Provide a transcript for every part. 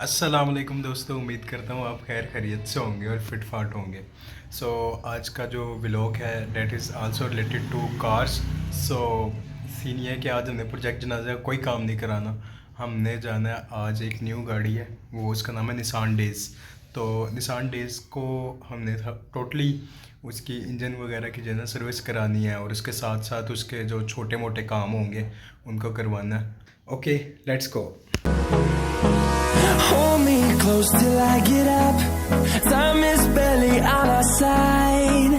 अस्सलाम वालेकुम दोस्तों, उम्मीद करता हूँ आप खैर खैरियत से होंगे और फिट फाट होंगे। आज का जो व्लॉग है that is also related to cars. So scene ये है कि आज हमने प्रोजेक्ट जनाजा कोई काम नहीं कराना। हमने जाना है, आज एक न्यू गाड़ी है, वो उसका नाम है निसान डेज़। तो निसान डेज़ को हमने टोटली उसकी इंजन वगैरह की जो है ना सर्विस करानी है, और उसके साथ साथ उसके जो छोटे मोटे काम होंगे उनको करवाना है। Okay, let's go. Hold me close till I get up. Time is barely on our side.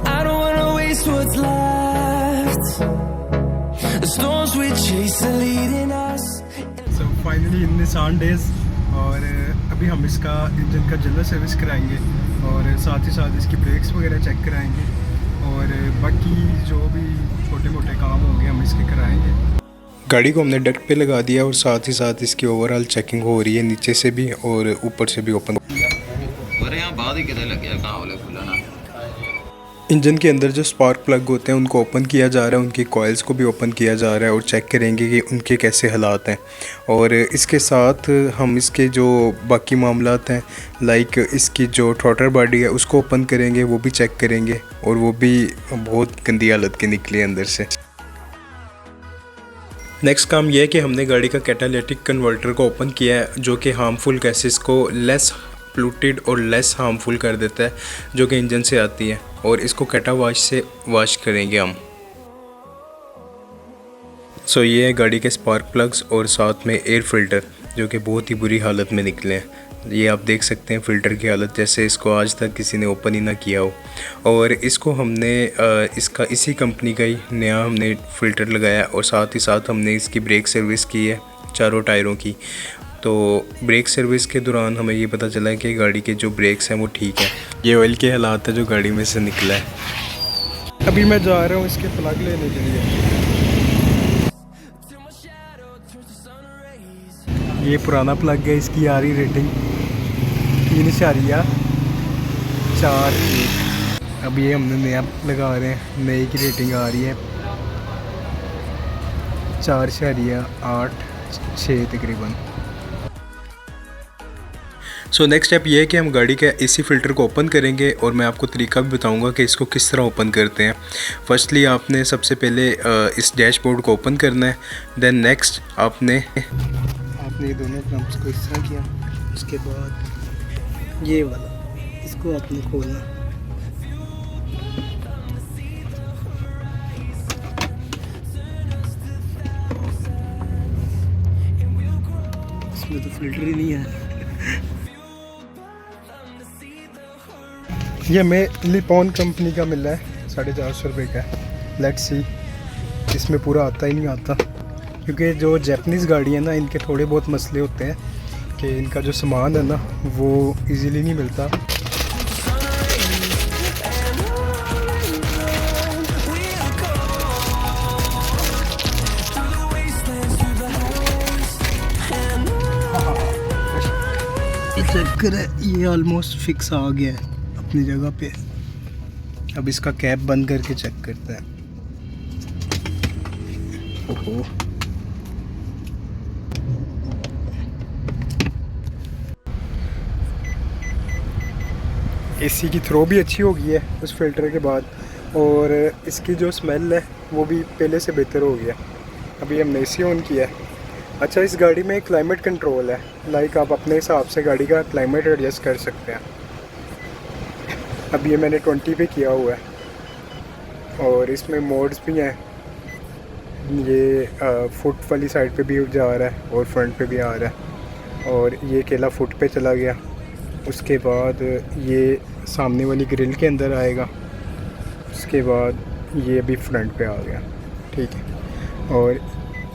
I don't wanna waste what's left. The storms we chase are leading us. So finally in Nissan days, और अभी हम इसका engine का general service कराएंगे और साथ ही साथ इसकी ब्रेक्स वगैरह चेक कराएंगे, और बाकी जो भी छोटे मोटे काम होंगे हम इसके कराएंगे। गाड़ी को हमने डक्ट पे लगा दिया और साथ ही साथ इसकी ओवरऑल चेकिंग हो रही है, नीचे से भी और ऊपर से भी ओपन। अरे यहाँ बाद ही कितने लग गया, कहाँ वाले खुला ना। इंजन के अंदर जो स्पार्क प्लग होते हैं उनको ओपन किया जा रहा है, उनकी कॉइल्स को भी ओपन किया जा रहा है और चेक करेंगे कि उनके कैसे हालात हैं। और इसके साथ हम इसके जो बाकी मामलात हैं, लाइक इसकी जो थ्रॉटल बॉडी है उसको ओपन करेंगे, वो भी चेक करेंगे, और वो भी बहुत गंदी हालत के निकली अंदर से। नेक्स्ट काम यह है कि हमने गाड़ी का कैटालिटिक कन्वर्टर को ओपन किया है, जो कि हार्मफुल गैसेस को लेस पोल्यूटेड और लेस हार्मफुल कर देता है, जो कि इंजन से आती है, और इसको कैटा वाश से वॉश करेंगे हम। ये है गाड़ी के स्पार्क प्लग्स और साथ में एयर फिल्टर, जो कि बहुत ही बुरी हालत में निकले हैं। ये आप देख सकते हैं फ़िल्टर की हालत, जैसे इसको आज तक किसी ने ओपन ही ना किया हो। और इसको हमने इसका इसी कंपनी का ही नया हमने फ़िल्टर लगाया, और साथ ही साथ हमने इसकी ब्रेक सर्विस की है चारों टायरों की। तो ब्रेक सर्विस के दौरान हमें ये पता चला है कि गाड़ी के जो ब्रेक्स हैं वो ठीक है। ये ऑयल के हालात है जो गाड़ी में से निकला है। अभी मैं जा रहा हूँ इसके प्लग लेने के लिए। ये पुराना प्लग है, इसकी आ रही रेटिंग 3.4। अब ये हमने नया लगा रहे हैं, नए की रेटिंग आ रही है 4.86 तकरीबन। नेक्स्ट स्टेप ये है कि हम गाड़ी के एसी फ़िल्टर को ओपन करेंगे, और मैं आपको तरीका भी बताऊंगा कि इसको किस तरह ओपन करते हैं। फर्स्टली आपने सबसे पहले इस डैशबोर्ड को ओपन करना है, देन नेक्स्ट आपने ये दोनों क्रम्स को इस तरह किया, उसके बाद ये वाला इसको आपने खोलना। इसमें तो फिल्टर ही नहीं है। ये हमें लिपॉन कंपनी का मिला है, 450 रुपये का। लेट्स सी, इसमें पूरा आता ही नहीं आता, क्योंकि जो जैपनीज़ गाड़ी है ना, इनके थोड़े बहुत मसले होते हैं कि इनका जो सामान है ना वो इजीली नहीं मिलता। चक्कर है, ये ऑलमोस्ट फिक्स आ गया है अपनी जगह पे। अब इसका कैप बंद करके चेक करते हैं। ओहो, एसी की थ्रो भी अच्छी हो गई है उस फिल्टर के बाद, और इसकी जो स्मेल है वो भी पहले से बेहतर हो गया। अभी हमने एसी ऑन किया है। अच्छा, इस गाड़ी में क्लाइमेट कंट्रोल है, लाइक आप अपने हिसाब से गाड़ी का क्लाइमेट एडजस्ट कर सकते हैं। अभी ये मैंने 20 पे किया हुआ है, और इसमें मोड्स भी हैं। ये फुट वाली साइड पे भी जा रहा है और फ्रंट पे भी आ रहा है, और ये अकेला फुट पे चला गया। उसके बाद ये सामने वाली ग्रिल के अंदर आएगा, उसके बाद ये भी फ्रंट पे आ गया, ठीक है। और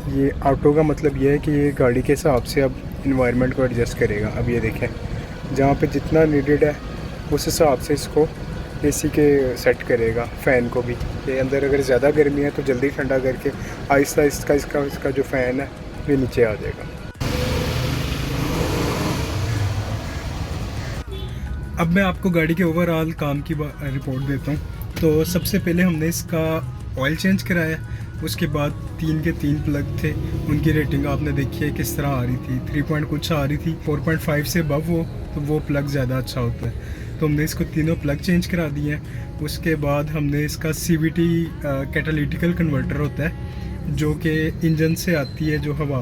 ये ऑटो का मतलब ये है कि ये गाड़ी के हिसाब से अब इन्वायरमेंट को एडजस्ट करेगा। अब ये देखें, जहाँ पे जितना नीडेड है उस हिसाब से इसको एसी के सेट करेगा। फ़ैन को भी, ये अंदर अगर ज़्यादा गर्मी है तो जल्दी ठंडा करके आहिस्ता आहिस्ता इसका जो फ़ैन है ये नीचे आ जाएगा। अब मैं आपको गाड़ी के ओवरऑल काम की रिपोर्ट देता हूँ। तो सबसे पहले हमने इसका ऑयल चेंज कराया, उसके बाद 3 के 3 प्लग थे, उनकी रेटिंग आपने देखी है किस तरह आ रही थी, 3 पॉइंट कुछ आ रही थी। 4.5 से अबव हो तो वो प्लग ज़्यादा अच्छा होता है। तो हमने इसको तीनों प्लग चेंज करा दिए हैं। उसके बाद हमने इसका CVT कैटालिटिकल कन्वर्टर होता है जो कि इंजन से आती है जो हवा,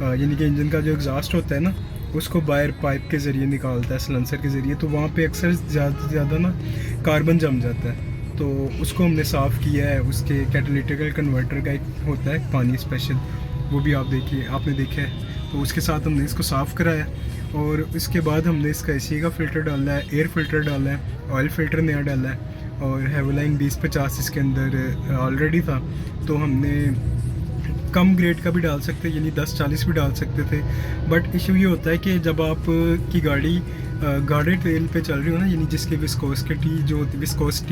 यानी कि इंजन का जो एग्जॉस्ट होता है ना, उसको बाहर पाइप के ज़रिए निकालता है, सिलेंसर के ज़रिए। तो वहाँ पे अक्सर ज़्यादा से ज़्यादा ना कार्बन जम जाता है, तो उसको हमने साफ़ किया है। उसके कैटालिटिकल कन्वर्टर का एक होता है पानी स्पेशल, वो भी आपने देखा है। तो उसके साथ हमने इसको साफ़ कराया और इसके बाद हमने इसका AC का फ़िल्टर डाला है, एयर फ़िल्टर डाला है, ऑयल फ़िल्टर नया डाला है और हेवलाइन 2050 इसके अंदर ऑलरेडी था। तो हमने कम ग्रेड का भी डाल सकते, यानी 1040 भी डाल सकते थे। बट इशू ये होता है कि जब आप की गाड़ी गार्डेड रेल पे चल रही हो ना, यानी जिसकी विस्कोसिटी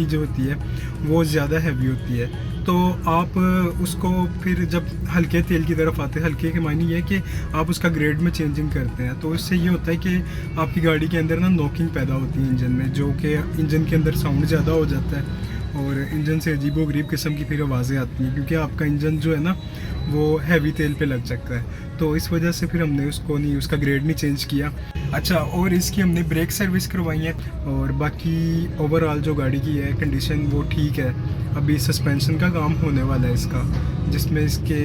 जो होती है वो ज़्यादा हैवी होती है, तो आप उसको फिर जब हल्के तेल की तरफ आते हैं, हल्के के मायने ये है कि आप उसका ग्रेड में चेंजिंग करते हैं, तो इससे ये होता है कि आपकी गाड़ी के अंदर ना नॉकिंग पैदा होती है इंजन में, जो कि इंजन के अंदर साउंड ज़्यादा हो जाता है और इंजन से अजीबोगरीब किस्म की फिर आवाज़ें आती हैं, क्योंकि आपका इंजन जो है ना वो हैवी तेल पे लग सकता है। तो इस वजह से फिर हमने उसका ग्रेड नहीं चेंज किया। अच्छा, और इसकी हमने ब्रेक सर्विस करवाई है और बाकी ओवरऑल जो गाड़ी की है कंडीशन वो ठीक है। अभी सस्पेंशन का काम होने वाला है इसका, जिसमें इसके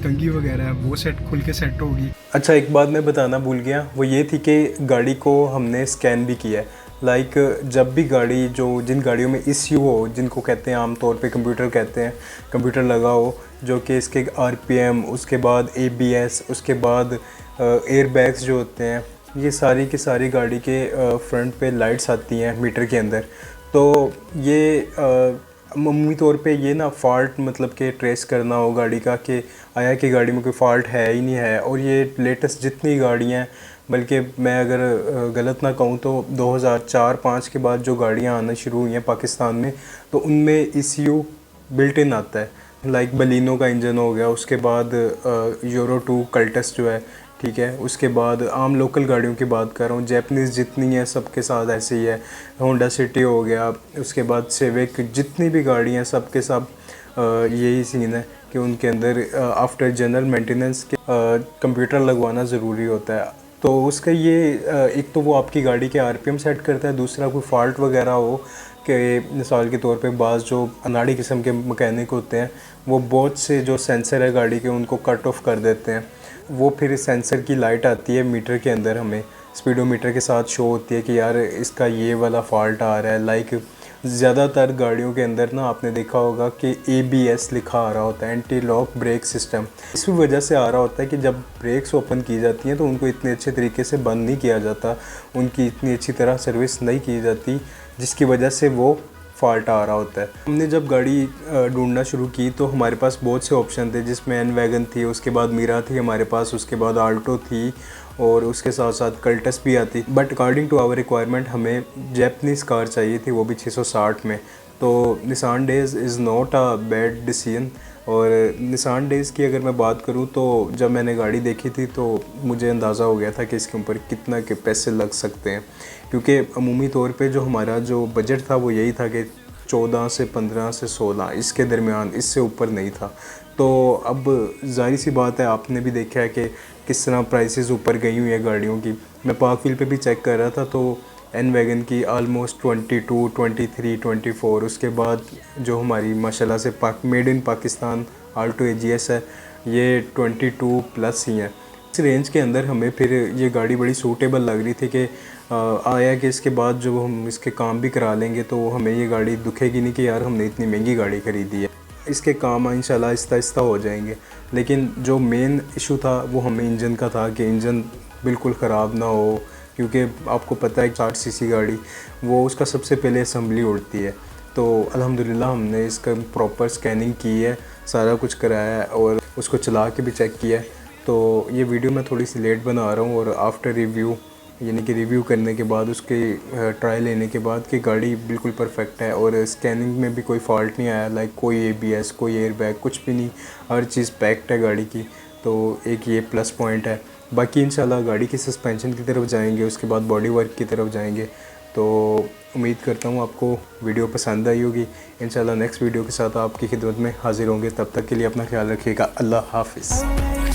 कंघी वगैरह है वो खुल के सेट होगी। अच्छा, एक बात मैं बताना भूल गया, वो ये थी कि गाड़ी को हमने स्कैन भी किया है। जब भी गाड़ी जिन गाड़ियों में इश्यू हो, जिनको कहते हैं आमतौर पे कंप्यूटर कहते हैं, कंप्यूटर लगा हो, जो कि इसके RPM, उसके बाद ABS, उसके बाद एयर बैग्स जो होते हैं, ये सारी की सारी गाड़ी के फ्रंट पे लाइट्स आती हैं मीटर के अंदर। तो ये अमूमी तौर पे ये ना फ़ॉल्ट मतलब कि ट्रेस करना हो गाड़ी का कि आया कि गाड़ी में कोई फ़ॉल्ट है ही नहीं है। और ये लेटेस्ट जितनी गाड़ियाँ हैं, बल्कि मैं अगर गलत ना कहूँ तो 2004-05 के बाद जो गाड़ियाँ आना शुरू हुई हैं पाकिस्तान में, तो उनमें ECU बिल्ट इन आता है। बलिनो का इंजन हो गया, उसके बाद यूरो 2 कल्टस जो है, ठीक है, उसके बाद आम लोकल गाड़ियों की बात कर रहा हूँ, जैपनीज़ जितनी है सबके साथ ऐसे ही है। होंडा सिटी हो गया, उसके बाद सिविक, जितनी भी गाड़ी हैं सबके सब यही सीन है कि उनके अंदर आफ्टर जनरल मेंटेनेंस के कंप्यूटर लगवाना ज़रूरी होता है। तो उसका ये एक तो वो आपकी गाड़ी के RPM सेट करता है, दूसरा कोई फ़ॉल्ट वगैरह हो कि मिसाल के तौर पे बाज़ जो अनाड़ी किस्म के मैकेनिक होते हैं, वो बहुत से जो सेंसर है गाड़ी के उनको कट ऑफ कर देते हैं। वो फिर सेंसर की लाइट आती है मीटर के अंदर, हमें स्पीडोमीटर के साथ शो होती है कि यार इसका ये वाला फ़ॉल्ट आ रहा है। ज़्यादातर गाड़ियों के अंदर ना आपने देखा होगा कि ABS लिखा आ रहा होता है, एंटी लॉक ब्रेक सिस्टम। इसी वजह से आ रहा होता है कि जब ब्रेक्स ओपन की जाती हैं तो उनको इतने अच्छे तरीके से बंद नहीं किया जाता, उनकी इतनी अच्छी तरह सर्विस नहीं की जाती, जिसकी वजह से वो फ़ॉल्ट आ रहा होता है। हमने जब गाड़ी ढूंढना शुरू की तो हमारे पास बहुत से ऑप्शन थे, जिसमें एन वैगन थी, उसके बाद मीरा थी हमारे पास, उसके बाद आल्टो थी और उसके साथ साथ कल्टस भी आती। But according to our requirement हमें जैपनीज़ कार चाहिए थी, वो भी 660 में। तो Nissan Dayz is not a bad decision. और निसान डेज़ की अगर मैं बात करूं तो जब मैंने गाड़ी देखी थी तो मुझे अंदाज़ा हो गया था कि इसके ऊपर कितना के पैसे लग सकते हैं, क्योंकि अमूमी तौर पे जो हमारा जो बजट था वो यही था कि 14 से 15 से 16 इसके दरमियान, इससे ऊपर नहीं था। तो अब जाहिर सी बात है, आपने भी देखा है कि किस तरह प्राइसेस ऊपर गई हुई है गाड़ियों की। मैं पार्कव्हील पे भी चेक कर रहा था तो एन वैगन की आलमोस्ट 22, 23, 24, उसके बाद जो हमारी माशाल्लाह से made in Pakistan Alto AGS है, ये 22 प्लस ही है। इस रेंज के अंदर हमें फिर ये गाड़ी बड़ी सूटेबल लग रही थी कि आया कि इसके बाद जो हम इसके काम भी करा लेंगे तो हमें ये गाड़ी दुखेगी नहीं कि यार हमने इतनी महंगी गाड़ी ख़रीदी है। इसके काम इंशाल्लाह आहिस्ता आहिस्ता हो जाएंगे। लेकिन जो मेन इशू था वो हमें इंजन का था कि इंजन बिल्कुल ख़राब ना हो, क्योंकि आपको पता है 60 सीसी गाड़ी वो उसका सबसे पहले असम्बली उड़ती है। तो अल्हम्दुलिल्लाह हमने इसका प्रॉपर स्कैनिंग की है, सारा कुछ कराया है और उसको चला के भी चेक किया है। तो ये वीडियो मैं थोड़ी सी लेट बना रहा हूँ और आफ्टर रिव्यू, यानी कि रिव्यू करने के बाद, उसके ट्रायल लेने के बाद कि गाड़ी बिल्कुल परफेक्ट है और स्कैनिंग में भी कोई फॉल्ट नहीं आया, कोई ABS, कोई एयर बैग, कुछ भी नहीं, हर चीज़ पैक्ड है गाड़ी की। तो एक ये प्लस पॉइंट है। बाकी इंशाल्लाह गाड़ी की सस्पेंशन की तरफ जाएंगे, उसके बाद बॉडी वर्क की तरफ जाएंगे। तो उम्मीद करता हूँ आपको वीडियो पसंद आई होगी। इंशाल्लाह नेक्स्ट वीडियो के साथ आपकी खिदमत में हाजिर होंगे। तब तक के लिए अपना ख्याल रखिएगा। अल्लाह हाफिज़।